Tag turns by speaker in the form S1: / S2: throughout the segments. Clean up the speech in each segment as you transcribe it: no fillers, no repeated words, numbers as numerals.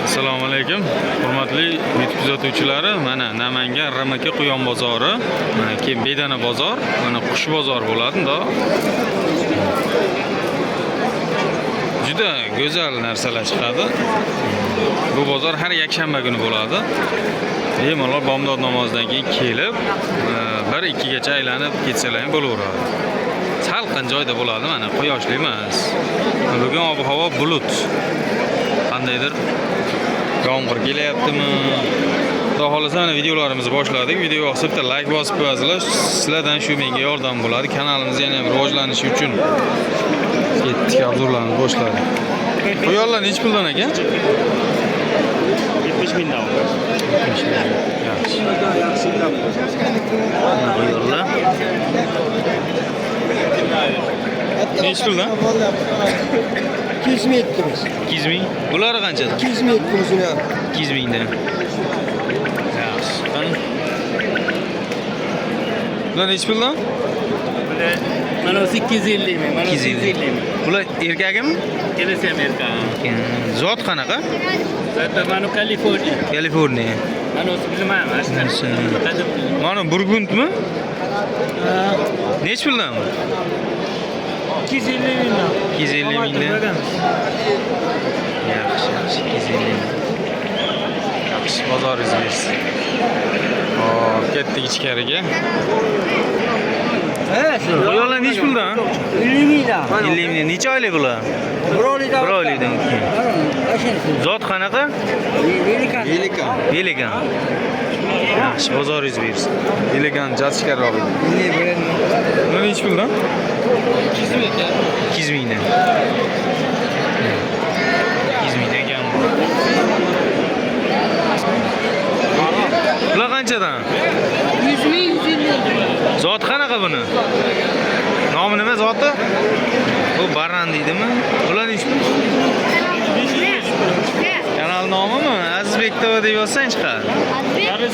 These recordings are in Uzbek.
S1: Assalomu alaykum. Hurmatli YouTube kuzatuvchilari, mana Namangan RMK Quyon bozori, mana keyin Bedana bozor, mana Qush bozor bo'ladi-da. Juda go'zal narsalar chiqadi. Bu bozor har yakshanba kuni bo'ladi. Bemalol bomdod namozidan keyin kelib, 1-2 gacha aylanib ketsalar ham bo'laveradi. Salqin joyda bo'ladi, mana quyoshli emas. Bugun ob-havo bulut. Qandaydir yomg'ir kelyaptimi? Xudo xolasa mana videolarimizni boshladik. Video yoqsa bitta like bosib qo'yasizlar. Sizlardan shu menga yordam bo'ladi. Kanalimiz yana ham rivojlanishi uchun ketdik, obzorlarni boshladik. Quyonlar nech puldan ekan?
S2: 70 mingdan.
S1: 70 ming. Yaxshi. Quyonlar. Nech puldan?
S3: 200 ming etdimiz.
S1: 200 ming. Bular qanchadan?
S3: 200 ming etdimiz uni.
S1: 200 mingdan. Yaxshi. Qani? Bular nech puldan?
S2: Mana 850 ming, mana 850 ming.
S1: Bular erkagimi?
S2: Kelisi ham erkak.
S1: Zot qanaqa?
S2: Zaten mana Kaliforniya.
S1: Kaliforniya.
S2: Mana o'zi bilmayman.
S1: Mana Burgundmi? Nech puldan?
S2: 250 mingdan.
S1: 250 mingdan. Yaxshi, 250 ming. Yaxshi, bozoringiz. Hop, ketdik ichkariga. Quyonlar nech puldan?
S3: 50 mingdan.
S1: 50 ming. Necha oylik bular? 1 oylikdan. Zot qanaqa? Belikan. Yaxshi, bozoringiz bersin. Belikan jazishkarroq edi. Bular nech puldan? 200 mingdan. 200 mingdan. 200 mingdan ekan bu. Bular qanchadan?
S3: 100 ming, 150 ming.
S1: Zot qanaqa buni? Nomi nima zoti? Bu baran deydimi? Bular nech pul? Kanal nomimi? Azizbek TV deb yozsang chiqadi.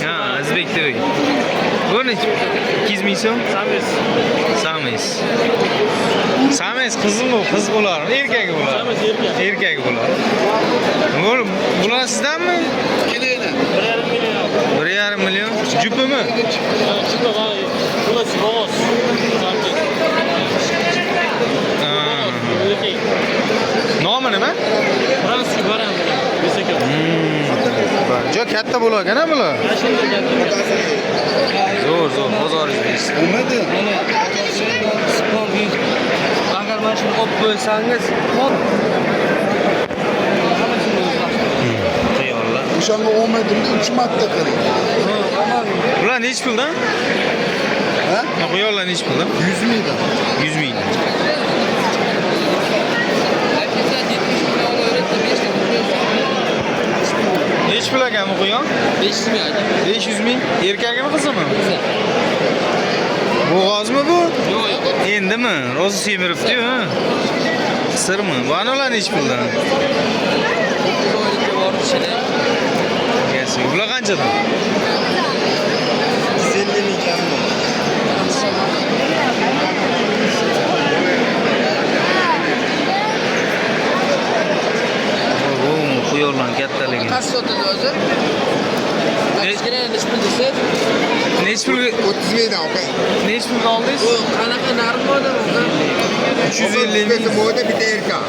S1: Ha, Azizbek TV. Bu nech? 200 ming so'm? Samis. Samis qizmi? Qiz bo'lar, erkagi bo'lar. Erkagi bo'lar. Bular sizdanmi? 1,5 million. Jupimi? Nomi nima? Jo katta bo'lar-a bular? Zo'r, bozoringiz.
S3: Agar mana shuni olib bo'lsangiz,
S1: Quyonlar.
S4: O'shanga olmadim 3 marta qiling.
S1: Bular nech puldan?
S4: Ha?
S1: Quyonlar nech puldan?
S4: 100 mingdan.
S1: 100 mingdan. Nech pul ekan bu quyon?
S3: 500 ming.
S1: 500 ming. Erkagimi qizimi? Bo'g'ozmi bu?
S3: Yo'q.
S1: Endimi? Rozi semiribdi-yu, ha? Sirmi? Bu anolar nech puldan? Bular qanchadan?
S4: 150 ming kam bor.
S1: Quyonlar kattaligi.
S3: Qancha sotadi o'zi? Kichkina nech pul desiz?
S1: Nech pul?
S4: 30 mingdan aka.
S1: Nech pul oldingiz?
S3: Bu qanaqa narx odam?
S1: 350 ming.
S4: Moda bitta erkak.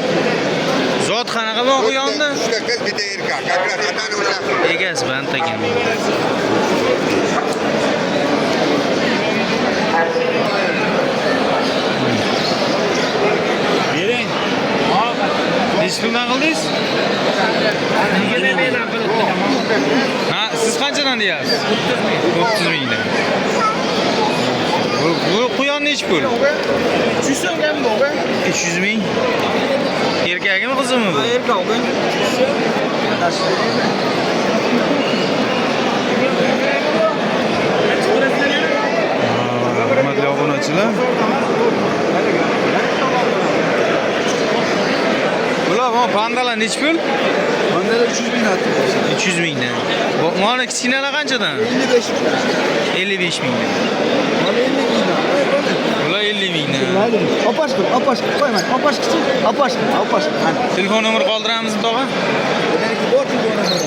S1: Zot qanaqa bu quyonni?
S4: Uchta qiz bitta erkak. Kaklar qatani o'sha.
S1: Egasi band ekan.
S2: Bering.
S1: Nech puldan qildingiz? Ha, siz qanchadan deyapsiz? 30 mingdan. Bu quyon nech pul?
S3: 300 so'mdan bu.
S1: 300 ming. Erkagimi qizimi bu?
S3: Erkak o'g'il.
S1: Hurmatli obunachilar. Bular pandalar nech pul?
S4: Pandalar 300 mingdan.
S1: 300 mingdan. Mana kichkinalar qanchadan?
S4: 55 ming.
S1: 55 mingdan.
S4: Mana 50 mingdan.
S1: Bular 50 mingdan.
S4: Opash, qo'yman. Opash kichik. Opash.
S1: Telefon nomeri qoldiramizmi tog'a?
S4: Belki bor çünkü ona göre.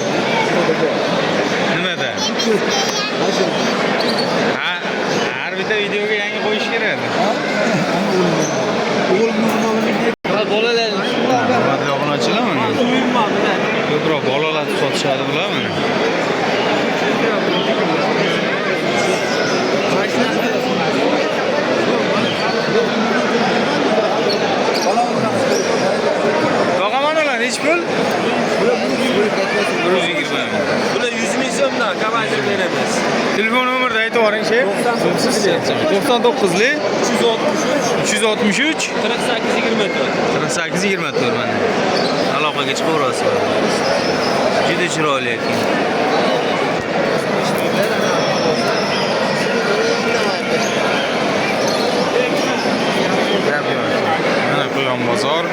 S1: Nimada?
S4: Nasıl?
S1: Ha, har bitta videoga yangi qo'yish kerak.
S4: O'g'limni o'g'limni
S2: Bolalar.
S1: Hurmatli obunachilar, mana
S2: Uyummadi.
S1: ko'proq bolalarni sotishadi bular mana. Tog'a manalar nech pul? 120.
S2: Bular 100 ming so'mdan kamaytirib beramiz.
S1: Telefon nomerni aytib yuboring, shef. 99li 363
S2: 48-24.
S1: 48-24 mana. Aloqaga chiqaverasiz. Juda chiroyli ekan. Mana Quyon bozor.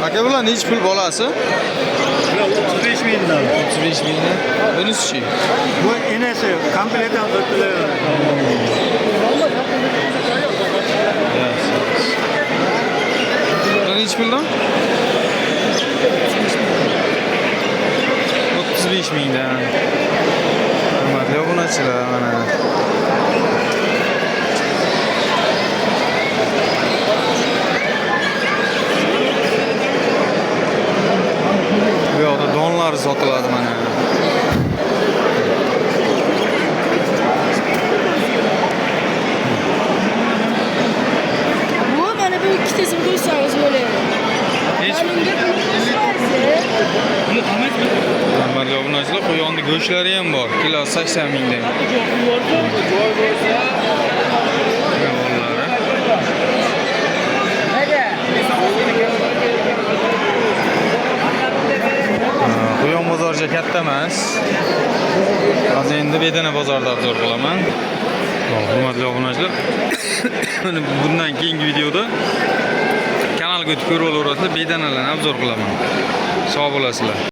S1: Aka bular nech pul bolasi?
S5: 35 mingdan.
S1: 35 mingdan. Bunisi-chi?
S5: Bu enasi kompletdan o'tilaydi.
S1: Bular nech puldan? 35 mingdan. Hurmatli obunachilar, mana. Bu yoqda donlar sotiladi mana.
S3: Bu mana bu ikkitasini qo'ysangiz bo'ladi.
S1: Hech hurmatli obunachilar, quyonni go'shtlari ham bor. Kilosi 80 mingdan. Quyon bozorcha katta emas. Hozir endi bedana bozorda obzor qilaman. Hurmatli obunachilar, bundan keyingi videoda kanalga o'tib ko'rib olaverasizlar, bedanalarni obzor qilaman. Sog' bo'lasizlar.